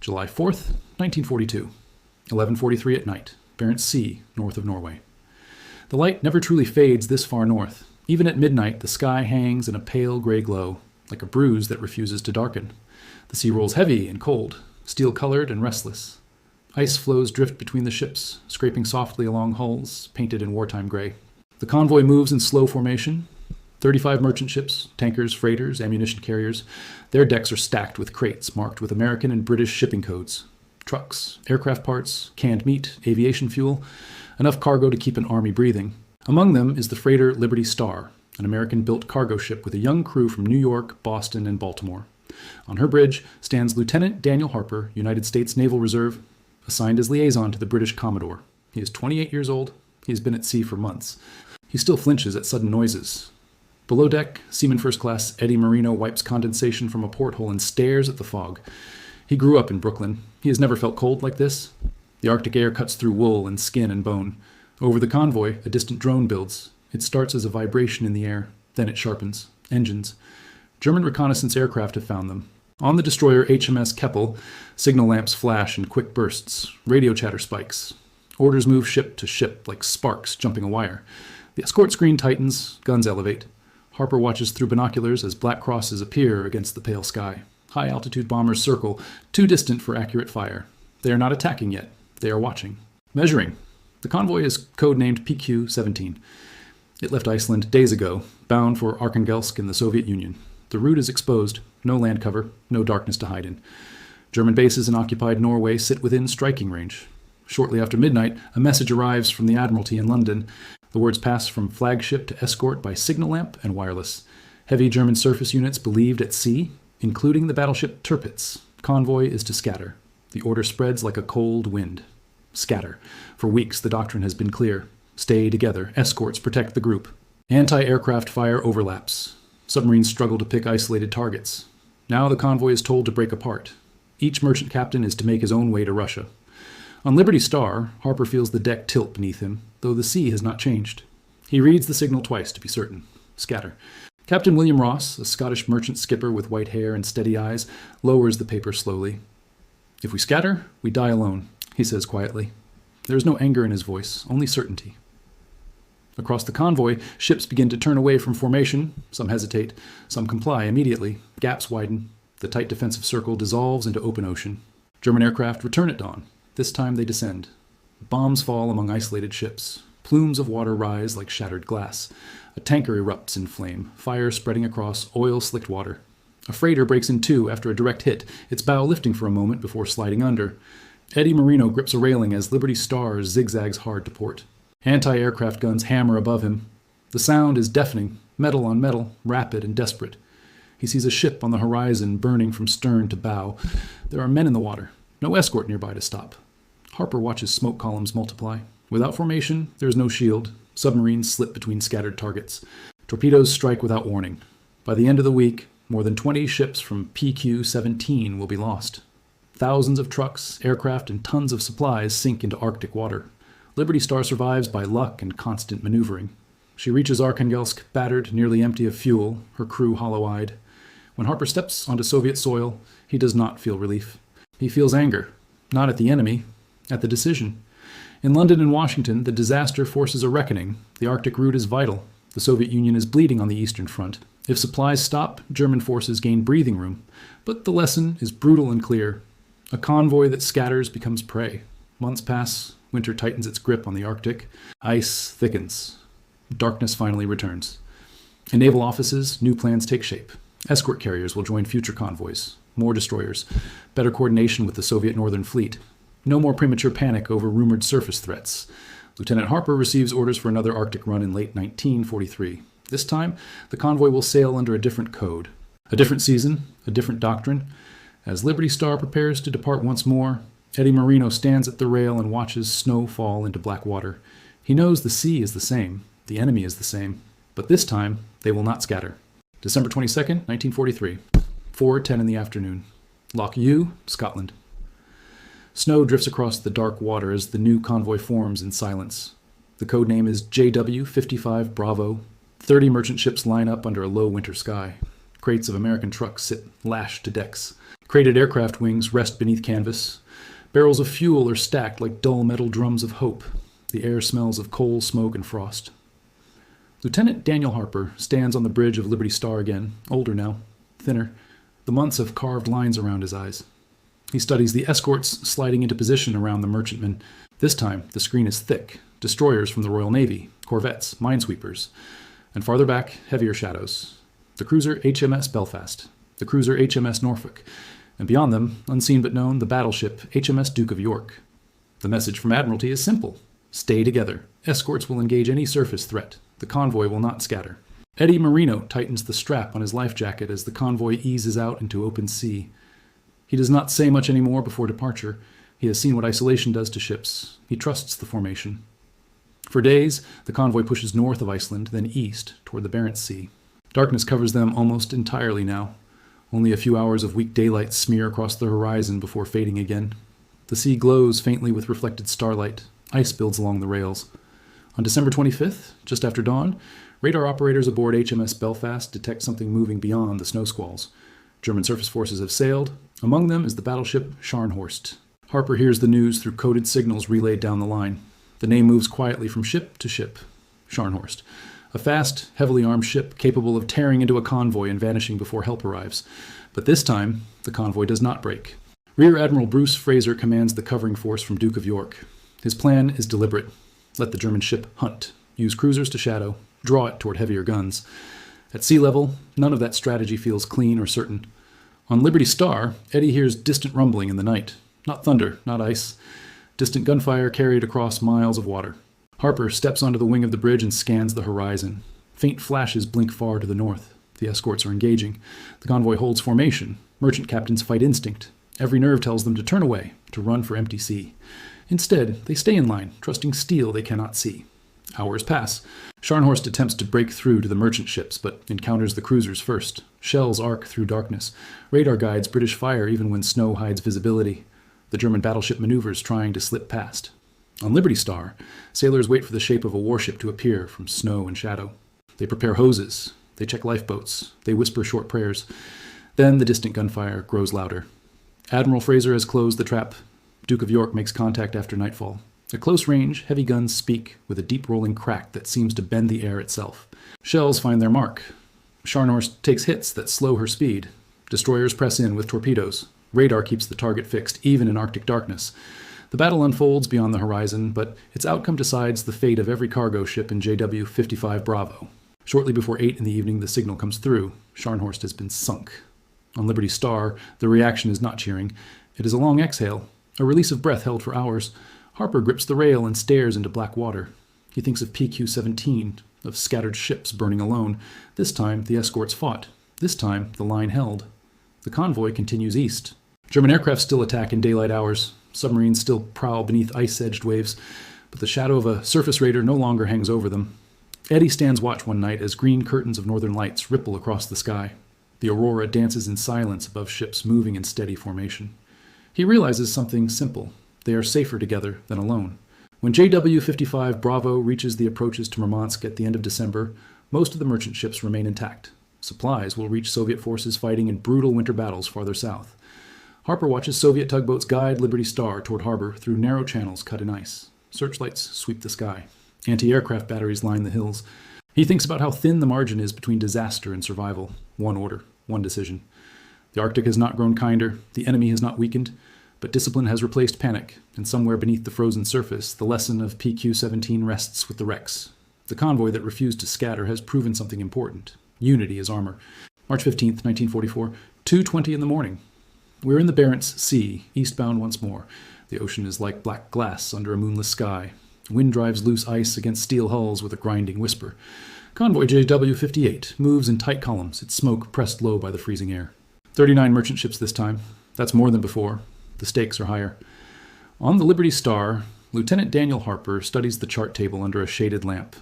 July 4th, 1942, 11:43 at night, Barents Sea, north of Norway. The light never truly fades this far north. Even at midnight, the sky hangs in a pale gray glow, like a bruise that refuses to darken. The sea rolls heavy and cold, steel-colored and restless. Ice floes drift between the ships, scraping softly along hulls, painted in wartime gray. The convoy moves in slow formation. 35 merchant ships, tankers, freighters, ammunition carriers. Their decks are stacked with crates marked with American and British shipping codes. Trucks, aircraft parts, canned meat, aviation fuel, enough cargo to keep an army breathing. Among them is the freighter Liberty Star, an American-built cargo ship with a young crew from New York, Boston, and Baltimore. On her bridge stands Lieutenant Daniel Harper, United States Naval Reserve, assigned as liaison to the British Commodore. He is 28 years old. He has been at sea for months. He still flinches at sudden noises. Below deck, Seaman First Class Eddie Marino wipes condensation from a porthole and stares at the fog. He grew up in Brooklyn. He has never felt cold like this. The Arctic air cuts through wool and skin and bone. Over the convoy, a distant drone builds. It starts as a vibration in the air. Then it sharpens. Engines. German reconnaissance aircraft have found them. On the destroyer HMS Keppel, signal lamps flash in quick bursts. Radio chatter spikes. Orders move ship to ship like sparks jumping a wire. The escort screen tightens. Guns elevate. Harper watches through binoculars as black crosses appear against the pale sky. High-altitude bombers circle, too distant for accurate fire. They are not attacking yet. They are watching. Measuring. The convoy is codenamed PQ-17. It left Iceland days ago, bound for Arkhangelsk in the Soviet Union. The route is exposed. No land cover. No darkness to hide in. German bases in occupied Norway sit within striking range. Shortly after midnight, a message arrives from the Admiralty in London. The words pass from flagship to escort by signal lamp and wireless. Heavy German surface units believed at sea, including the battleship Tirpitz. Convoy is to scatter. The order spreads like a cold wind. Scatter. For weeks, the doctrine has been clear. Stay together. Escorts protect the group. Anti-aircraft fire overlaps. Submarines struggle to pick isolated targets. Now the convoy is told to break apart. Each merchant captain is to make his own way to Russia. On Liberty Star, Harper feels the deck tilt beneath him, though the sea has not changed. He reads the signal twice to be certain. Scatter. Captain William Ross, a Scottish merchant skipper with white hair and steady eyes, lowers the paper slowly. "If we scatter, we die alone," he says quietly. There is no anger in his voice, only certainty. Across the convoy, ships begin to turn away from formation. Some hesitate, some comply immediately. Gaps widen. The tight defensive circle dissolves into open ocean. German aircraft return at dawn. This time they descend. Bombs fall among isolated ships. Plumes of water rise like shattered glass. A tanker erupts in flame, fire spreading across oil-slicked water. A freighter breaks in two after a direct hit, its bow lifting for a moment before sliding under. Eddie Marino grips a railing as Liberty Star zigzags hard to port. Anti-aircraft guns hammer above him. The sound is deafening, metal on metal, rapid and desperate. He sees a ship on the horizon burning from stern to bow. There are men in the water. No escort nearby to stop. Harper watches smoke columns multiply. Without formation, there is no shield. Submarines slip between scattered targets. Torpedoes strike without warning. By the end of the week, more than 20 ships from PQ-17 will be lost. Thousands of trucks, aircraft, and tons of supplies sink into Arctic water. Liberty Star survives by luck and constant maneuvering. She reaches Arkhangelsk, battered, nearly empty of fuel, her crew hollow-eyed. When Harper steps onto Soviet soil, he does not feel relief. He feels anger, not at the enemy, at the decision. In London and Washington, the disaster forces a reckoning. The Arctic route is vital. The Soviet Union is bleeding on the Eastern Front. If supplies stop, German forces gain breathing room. But the lesson is brutal and clear. A convoy that scatters becomes prey. Months pass. Winter tightens its grip on the Arctic. Ice thickens. Darkness finally returns. In naval offices, new plans take shape. Escort carriers will join future convoys. More destroyers. Better coordination with the Soviet Northern Fleet. No more premature panic over rumored surface threats. Lieutenant Harper receives orders for another Arctic run in late 1943. This time, the convoy will sail under a different code. A different season, a different doctrine. As Liberty Star prepares to depart once more, Eddie Marino stands at the rail and watches snow fall into black water. He knows the sea is the same, the enemy is the same, but this time they will not scatter. December 22nd, 1943, 4:10 in the afternoon. Loch Ewe, Scotland. Snow drifts across the dark water as the new convoy forms in silence. The code name is JW-55 Bravo. 30 merchant ships line up under a low winter sky. Crates of American trucks sit lashed to decks. Crated aircraft wings rest beneath canvas. Barrels of fuel are stacked like dull metal drums of hope. The air smells of coal, smoke, and frost. Lieutenant Daniel Harper stands on the bridge of Liberty Star again, older now, thinner. The months have carved lines around his eyes. He studies the escorts sliding into position around the merchantmen. This time, the screen is thick. Destroyers from the Royal Navy, corvettes, minesweepers. And farther back, heavier shadows. The cruiser HMS Belfast, the cruiser HMS Norfolk, and beyond them, unseen but known, the battleship HMS Duke of York. The message from Admiralty is simple. Stay together. Escorts will engage any surface threat. The convoy will not scatter. Eddie Marino tightens the strap on his life jacket as the convoy eases out into open sea. He does not say much anymore before departure. He has seen what isolation does to ships. He trusts the formation. For days, the convoy pushes north of Iceland, then east, toward the Barents Sea. Darkness covers them almost entirely now. Only a few hours of weak daylight smear across the horizon before fading again. The sea glows faintly with reflected starlight. Ice builds along the rails. On December 25th, just after dawn, radar operators aboard HMS Belfast detect something moving beyond the snow squalls. German surface forces have sailed. Among them is the battleship Scharnhorst. Harper hears the news through coded signals relayed down the line. The name moves quietly from ship to ship. Scharnhorst. A fast, heavily armed ship capable of tearing into a convoy and vanishing before help arrives. But this time, the convoy does not break. Rear Admiral Bruce Fraser commands the covering force from Duke of York. His plan is deliberate. Let the German ship hunt, use cruisers to shadow, draw it toward heavier guns. At sea level, none of that strategy feels clean or certain. On Liberty Star, Eddie hears distant rumbling in the night. Not thunder, not ice. Distant gunfire carried across miles of water. Harper steps onto the wing of the bridge and scans the horizon. Faint flashes blink far to the north. The escorts are engaging. The convoy holds formation. Merchant captains fight instinct. Every nerve tells them to turn away, to run for empty sea. Instead, they stay in line, trusting steel they cannot see. Hours pass. Scharnhorst attempts to break through to the merchant ships, but encounters the cruisers first. Shells arc through darkness. Radar guides British fire even when snow hides visibility. The German battleship maneuvers, trying to slip past. On Liberty Star, sailors wait for the shape of a warship to appear from snow and shadow. They prepare hoses. They check lifeboats. They whisper short prayers. Then the distant gunfire grows louder. Admiral Fraser has closed the trap. Duke of York makes contact after nightfall. At close range, heavy guns speak with a deep rolling crack that seems to bend the air itself. Shells find their mark. Scharnhorst takes hits that slow her speed. Destroyers press in with torpedoes. Radar keeps the target fixed, even in Arctic darkness. The battle unfolds beyond the horizon, but its outcome decides the fate of every cargo ship in JW 55 Bravo. Shortly before 8 in the evening, the signal comes through. Scharnhorst has been sunk. On Liberty Star, the reaction is not cheering. It is a long exhale, a release of breath held for hours. Harper grips the rail and stares into black water. He thinks of PQ-17, of scattered ships burning alone. This time, the escorts fought. This time, the line held. The convoy continues east. German aircraft still attack in daylight hours. Submarines still prowl beneath ice-edged waves, but the shadow of a surface raider no longer hangs over them. Eddie stands watch one night as green curtains of northern lights ripple across the sky. The aurora dances in silence above ships moving in steady formation. He realizes something simple. They are safer together than alone. When JW 55 Bravo reaches the approaches to Murmansk at the end of December, most of the merchant ships remain intact. Supplies will reach Soviet forces fighting in brutal winter battles farther south. Harper watches Soviet tugboats guide Liberty Star toward harbor through narrow channels cut in ice. Searchlights sweep the sky. Anti-aircraft batteries line the hills. He thinks about how thin the margin is between disaster and survival. One order, one decision. The Arctic has not grown kinder, the enemy has not weakened, but discipline has replaced panic, and somewhere beneath the frozen surface, the lesson of PQ-17 rests with the wrecks. The convoy that refused to scatter has proven something important. Unity is armor. March 15th, 1944, 2:20 in the morning. We're in the Barents Sea, eastbound once more. The ocean is like black glass under a moonless sky. Wind drives loose ice against steel hulls with a grinding whisper. Convoy JW-58 moves in tight columns, its smoke pressed low by the freezing air. 39 merchant ships this time. That's more than before. The stakes are higher. On the Liberty Star, Lieutenant Daniel Harper studies the chart table under a shaded lamp.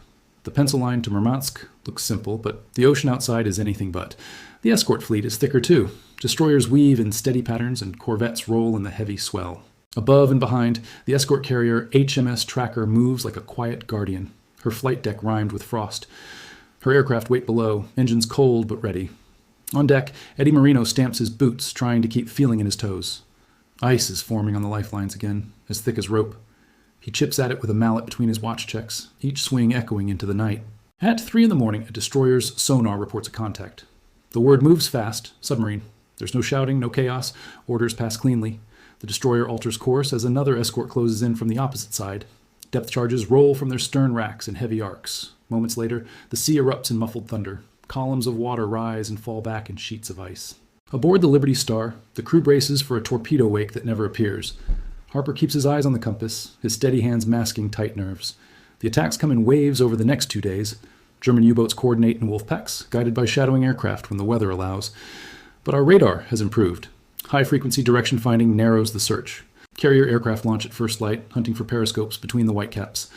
The pencil line to Murmansk looks simple, but the ocean outside is anything but. The escort fleet is thicker too. Destroyers weave in steady patterns and corvettes roll in the heavy swell. Above and behind, the escort carrier HMS Tracker moves like a quiet guardian. Her flight deck rimed with frost. Her aircraft wait below, engines cold but ready. On deck, Eddie Marino stamps his boots, trying to keep feeling in his toes. Ice is forming on the lifelines again, as thick as rope. He chips at it with a mallet between his watch checks, each swing echoing into the night. At 3 a.m, a destroyer's sonar reports a contact. The word moves fast, submarine. There's no shouting, no chaos. Orders pass cleanly. The destroyer alters course as another escort closes in from the opposite side. Depth charges roll from their stern racks in heavy arcs. Moments later, the sea erupts in muffled thunder. Columns of water rise and fall back in sheets of ice. Aboard the Liberty Star, the crew braces for a torpedo wake that never appears. Harper keeps his eyes on the compass, his steady hands masking tight nerves. The attacks come in waves over the next 2 days. German U-boats coordinate in wolf packs, guided by shadowing aircraft when the weather allows. But our radar has improved. High-frequency direction finding narrows the search. Carrier aircraft launch at first light, hunting for periscopes between the whitecaps.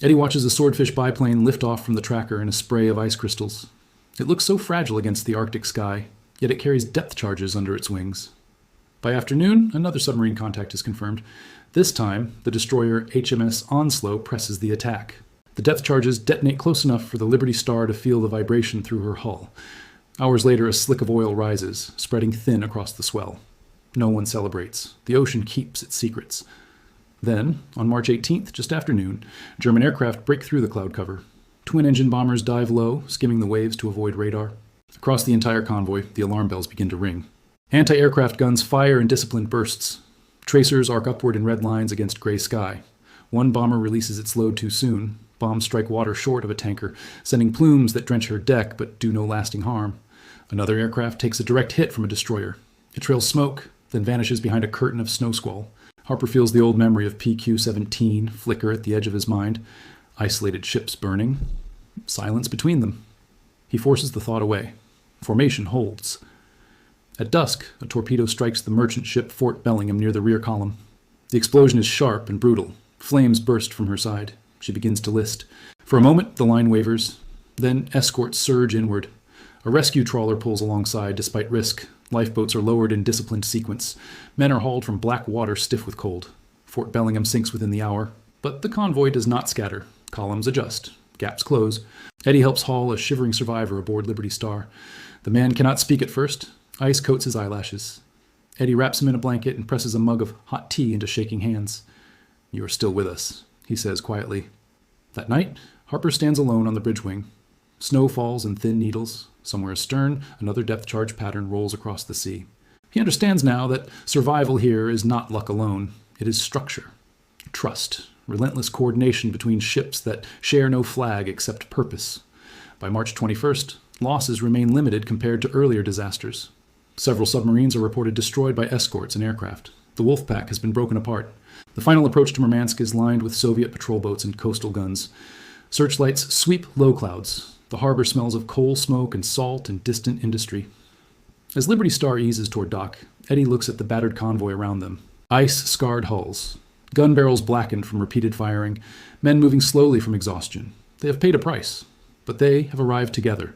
Eddie watches a swordfish biplane lift off from the tracker in a spray of ice crystals. It looks so fragile against the Arctic sky, yet it carries depth charges under its wings. By afternoon, another submarine contact is confirmed. This time, the destroyer HMS Onslow presses the attack. The depth charges detonate close enough for the Liberty Star to feel the vibration through her hull. Hours later, a slick of oil rises, spreading thin across the swell. No one celebrates. The ocean keeps its secrets. Then, on March 18th, just after noon, German aircraft break through the cloud cover. Twin-engine bombers dive low, skimming the waves to avoid radar. Across the entire convoy, the alarm bells begin to ring. Anti-aircraft guns fire in disciplined bursts. Tracers arc upward in red lines against gray sky. One bomber releases its load too soon. Bombs strike water short of a tanker, sending plumes that drench her deck but do no lasting harm. Another aircraft takes a direct hit from a destroyer. It trails smoke, then vanishes behind a curtain of snow squall. Harper feels the old memory of PQ-17 flicker at the edge of his mind. Isolated ships burning. Silence between them. He forces the thought away. Formation holds. At dusk, a torpedo strikes the merchant ship Fort Bellingham near the rear column. The explosion is sharp and brutal. Flames burst from her side. She begins to list. For a moment, the line wavers. Then escorts surge inward. A rescue trawler pulls alongside despite risk. Lifeboats are lowered in disciplined sequence. Men are hauled from black water stiff with cold. Fort Bellingham sinks within the hour. But the convoy does not scatter. Columns adjust. Gaps close. Eddie helps haul a shivering survivor aboard Liberty Star. The man cannot speak at first. Ice coats his eyelashes. Eddie wraps him in a blanket and presses a mug of hot tea into shaking hands. "You are still with us," he says quietly. That night, Harper stands alone on the bridge wing. Snow falls in thin needles. Somewhere astern, another depth charge pattern rolls across the sea. He understands now that survival here is not luck alone. It is structure. Trust. Relentless coordination between ships that share no flag except purpose. By March 21st, losses remain limited compared to earlier disasters. Several submarines are reported destroyed by escorts and aircraft. The wolf pack has been broken apart. The final approach to Murmansk is lined with Soviet patrol boats and coastal guns. Searchlights sweep low clouds. The harbor smells of coal smoke and salt and distant industry. As Liberty Star eases toward dock, Eddie looks at the battered convoy around them. Ice-scarred hulls. Gun barrels blackened from repeated firing. Men moving slowly from exhaustion. They have paid a price, but they have arrived together.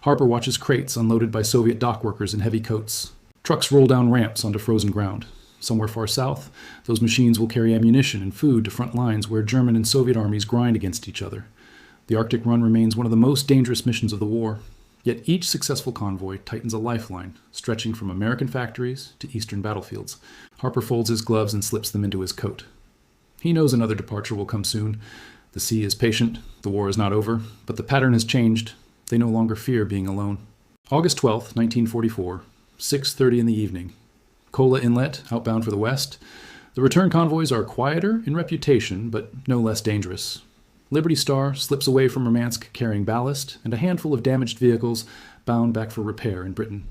Harper watches crates unloaded by Soviet dock workers in heavy coats. Trucks roll down ramps onto frozen ground. Somewhere far south, those machines will carry ammunition and food to front lines where German and Soviet armies grind against each other. The Arctic run remains one of the most dangerous missions of the war. Yet each successful convoy tightens a lifeline, stretching from American factories to eastern battlefields. Harper folds his gloves and slips them into his coat. He knows another departure will come soon. The sea is patient, the war is not over, but the pattern has changed. They no longer fear being alone. August 12th, 1944, 6:30 in the evening. Kola Inlet, outbound for the west. The return convoys are quieter in reputation, but no less dangerous. Liberty Star slips away from Murmansk carrying ballast and a handful of damaged vehicles bound back for repair in Britain.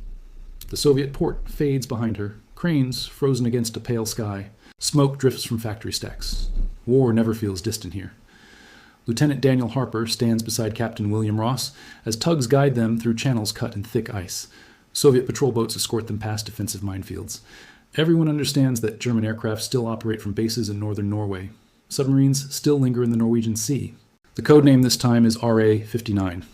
The Soviet port fades behind her, cranes frozen against a pale sky. Smoke drifts from factory stacks. War never feels distant here. Lieutenant Daniel Harper stands beside Captain William Ross as tugs guide them through channels cut in thick ice. Soviet patrol boats escort them past defensive minefields. Everyone understands that German aircraft still operate from bases in northern Norway. Submarines still linger in the Norwegian Sea. The code name this time is RA-59,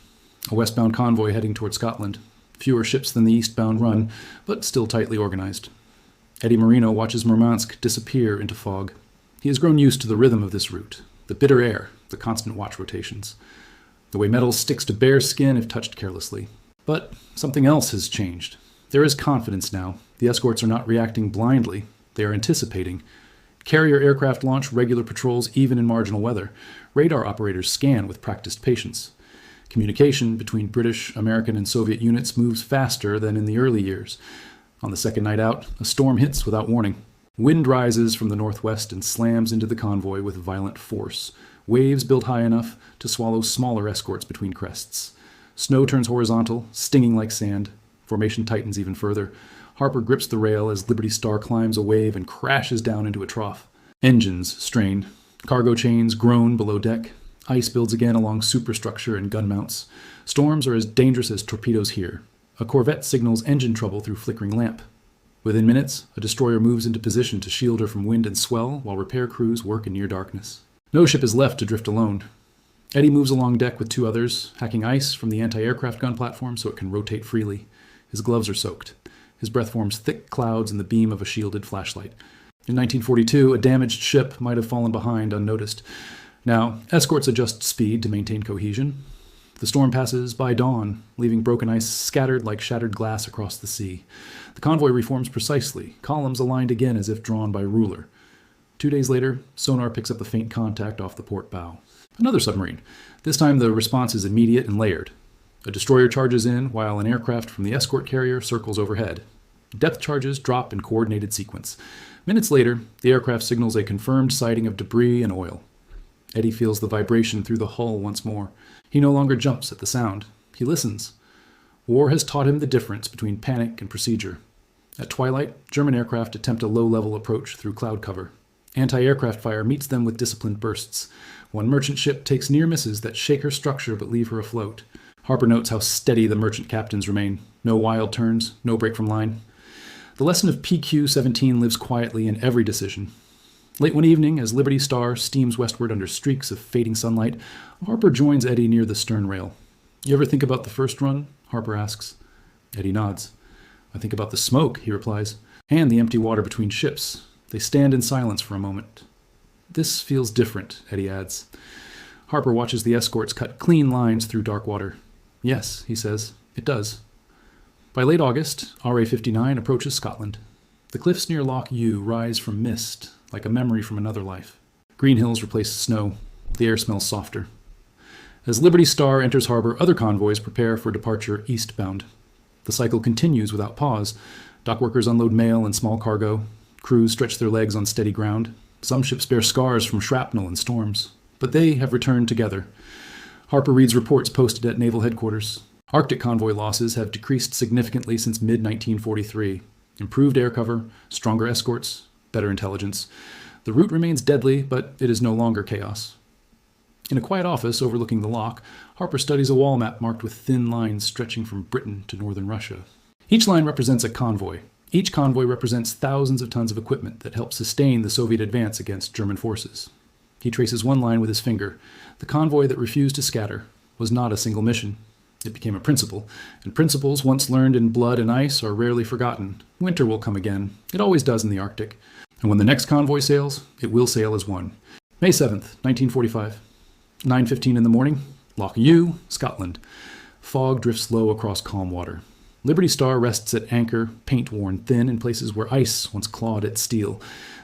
a westbound convoy heading toward Scotland. Fewer ships than the eastbound run, but still tightly organized. Eddie Marino watches Murmansk disappear into fog. He has grown used to the rhythm of this route, the bitter air, the constant watch rotations. The way metal sticks to bare skin if touched carelessly. But something else has changed. There is confidence now. The escorts are not reacting blindly. They are anticipating. Carrier aircraft launch regular patrols even in marginal weather. Radar operators scan with practiced patience. Communication between British, American, and Soviet units moves faster than in the early years. On the second night out, a storm hits without warning. Wind rises from the northwest and slams into the convoy with violent force. Waves build high enough to swallow smaller escorts between crests. Snow turns horizontal, stinging like sand. Formation tightens even further. Harper grips the rail as Liberty Star climbs a wave and crashes down into a trough. Engines strain. Cargo chains groan below deck. Ice builds again along superstructure and gun mounts. Storms are as dangerous as torpedoes here. A corvette signals engine trouble through flickering lamp. Within minutes, a destroyer moves into position to shield her from wind and swell while repair crews work in near darkness. No ship is left to drift alone. Eddie moves along deck with two others, hacking ice from the anti-aircraft gun platform so it can rotate freely. His gloves are soaked. His breath forms thick clouds in the beam of a shielded flashlight. In 1942, a damaged ship might have fallen behind unnoticed. Now, escorts adjust speed to maintain cohesion. The storm passes by dawn, leaving broken ice scattered like shattered glass across the sea. The convoy reforms precisely, columns aligned again as if drawn by ruler. 2 days later, sonar picks up a faint contact off the port bow. Another submarine. This time the response is immediate and layered. A destroyer charges in while an aircraft from the escort carrier circles overhead. Depth charges drop in coordinated sequence. Minutes later, the aircraft signals a confirmed sighting of debris and oil. Eddie feels the vibration through the hull once more. He no longer jumps at the sound. He listens. War has taught him the difference between panic and procedure. At twilight, German aircraft attempt a low-level approach through cloud cover. Anti-aircraft fire meets them with disciplined bursts. One merchant ship takes near misses that shake her structure but leave her afloat. Harper notes how steady the merchant captains remain. No wild turns, no break from line. The lesson of PQ-17 lives quietly in every decision. Late one evening, as Liberty Star steams westward under streaks of fading sunlight, Harper joins Eddie near the stern rail. "You ever think about the first run?" Harper asks. Eddie nods. "I think about the smoke," he replies, "and the empty water between ships." They stand in silence for a moment. "This feels different," Eddie adds. Harper watches the escorts cut clean lines through dark water. "Yes," he says, "it does." By late August, RA-59 approaches Scotland. The cliffs near Loch Ewe rise from mist, like a memory from another life. Green hills replace snow. The air smells softer. As Liberty Star enters harbor, other convoys prepare for departure eastbound. The cycle continues without pause. Dockworkers unload mail and small cargo. Crews stretch their legs on steady ground. Some ships bear scars from shrapnel and storms. But they have returned together. Harper reads reports posted at Naval Headquarters. Arctic convoy losses have decreased significantly since mid-1943. Improved air cover, stronger escorts, better intelligence. The route remains deadly, but it is no longer chaos. In a quiet office overlooking the loch, Harper studies a wall map marked with thin lines stretching from Britain to northern Russia. Each line represents a convoy. Each convoy represents thousands of tons of equipment that help sustain the Soviet advance against German forces. He traces one line with his finger. The convoy that refused to scatter was not a single mission. It became a principle, and principles once learned in blood and ice are rarely forgotten. Winter will come again. It always does in the Arctic. And when the next convoy sails, it will sail as one. May 7th, 1945. 9:15 in the morning, Loch Ewe, Scotland. Fog drifts low across calm water. Liberty Star rests at anchor, paint worn thin in places where ice once clawed at steel.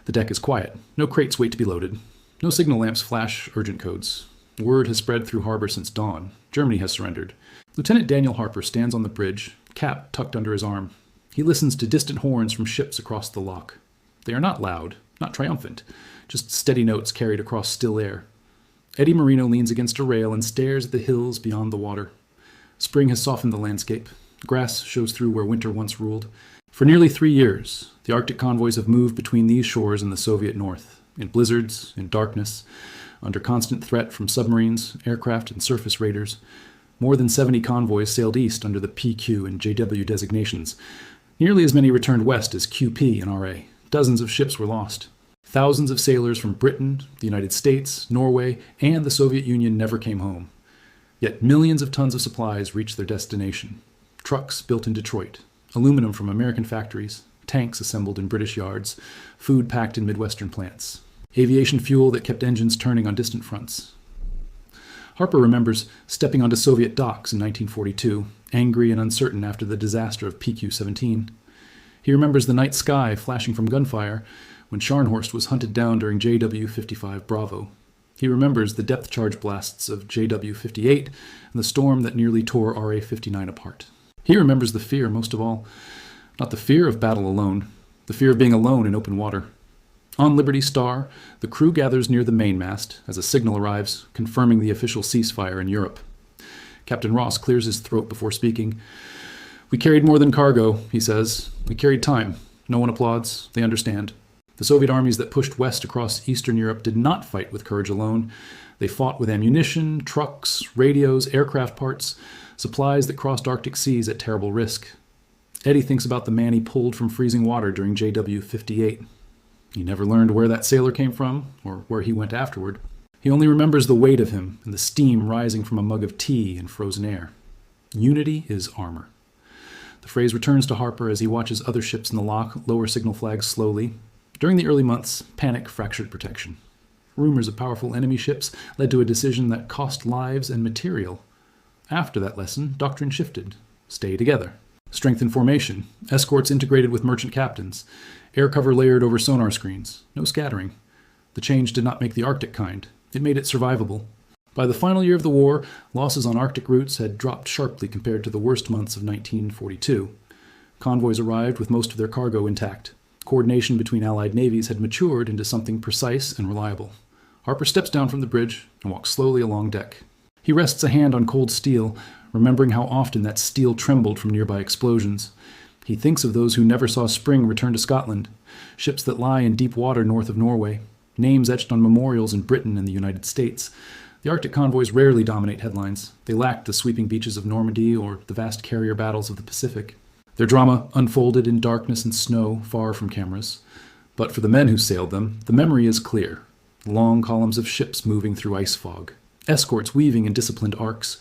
The deck is quiet. No crates wait to be loaded. No signal lamps flash urgent codes. Word has spread through harbor since dawn. Germany has surrendered. Lieutenant Daniel Harper stands on the bridge, cap tucked under his arm. He listens to distant horns from ships across the loch. They are not loud, not triumphant, just steady notes carried across still air. Eddie Marino leans against a rail and stares at the hills beyond the water. Spring has softened the landscape. Grass shows through where winter once ruled. For nearly 3 years, the Arctic convoys have moved between these shores and the Soviet north, in blizzards, in darkness, under constant threat from submarines, aircraft, and surface raiders. More than 70 convoys sailed east under the PQ and JW designations. Nearly as many returned west as QP and RA. Dozens of ships were lost. Thousands of sailors from Britain, the United States, Norway, and the Soviet Union never came home. Yet millions of tons of supplies reached their destination. Trucks built in Detroit, aluminum from American factories, tanks assembled in British yards, food packed in Midwestern plants, aviation fuel that kept engines turning on distant fronts. Harper remembers stepping onto Soviet docks in 1942, angry and uncertain after the disaster of PQ-17. He remembers the night sky flashing from gunfire when Scharnhorst was hunted down during JW-55 Bravo. He remembers the depth charge blasts of JW-58 and the storm that nearly tore RA-59 apart. He remembers the fear most of all, not the fear of battle alone, the fear of being alone in open water. On Liberty Star, the crew gathers near the mainmast as a signal arrives, confirming the official ceasefire in Europe. Captain Ross clears his throat before speaking. "We carried more than cargo," he says. "We carried time. No one applauds. They understand." The Soviet armies that pushed west across Eastern Europe did not fight with courage alone. They fought with ammunition, trucks, radios, aircraft parts, supplies that crossed Arctic seas at terrible risk. Eddie thinks about the man he pulled from freezing water during JW-58. He never learned where that sailor came from or where he went afterward. He only remembers the weight of him and the steam rising from a mug of tea in frozen air. Unity is armor. The phrase returns to Harper as he watches other ships in the lock lower signal flags slowly. During the early months, panic fractured protection. Rumors of powerful enemy ships led to a decision that cost lives and material. After that lesson, doctrine shifted. Stay together. Strength in formation. Escorts integrated with merchant captains. Air cover layered over sonar screens. No scattering. The change did not make the Arctic kind. It made it survivable. By the final year of the war, losses on Arctic routes had dropped sharply compared to the worst months of 1942. Convoys arrived with most of their cargo intact. Coordination between Allied navies had matured into something precise and reliable. Harper steps down from the bridge and walks slowly along deck. He rests a hand on cold steel, remembering how often that steel trembled from nearby explosions. He thinks of those who never saw spring return to Scotland, ships that lie in deep water north of Norway, names etched on memorials in Britain and the United States. The Arctic convoys rarely dominate headlines. They lacked the sweeping beaches of Normandy or the vast carrier battles of the Pacific. Their drama unfolded in darkness and snow, far from cameras. But for the men who sailed them, the memory is clear. Long columns of ships moving through ice fog, escorts weaving in disciplined arcs,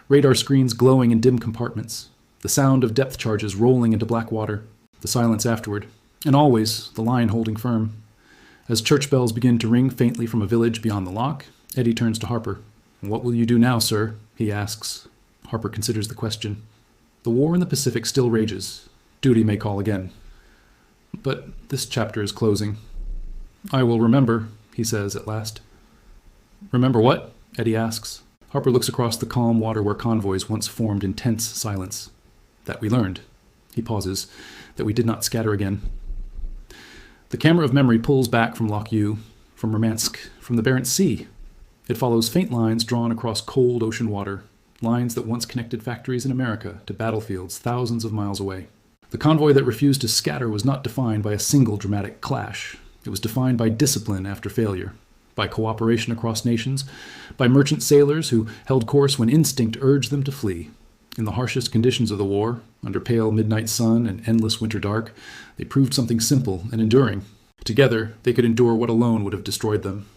radar screens glowing in dim compartments, the sound of depth charges rolling into black water, the silence afterward, and always the line holding firm. As church bells begin to ring faintly from a village beyond the lock, Eddie turns to Harper. "What will you do now, sir?" he asks. Harper considers the question. The war in the Pacific still rages. Duty may call again. But this chapter is closing. "I will remember," he says at last. "Remember what?" Eddie asks. Harper looks across the calm water where convoys once formed in tense silence. "That we learned." He pauses. "That we did not scatter again." The camera of memory pulls back from Loch Ewe, from Murmansk, from the Barents Sea. It follows faint lines drawn across cold ocean water, lines that once connected factories in America to battlefields thousands of miles away. The convoy that refused to scatter was not defined by a single dramatic clash. It was defined by discipline after failure, by cooperation across nations, by merchant sailors who held course when instinct urged them to flee. In the harshest conditions of the war, under pale midnight sun and endless winter dark, they proved something simple and enduring. Together, they could endure what alone would have destroyed them.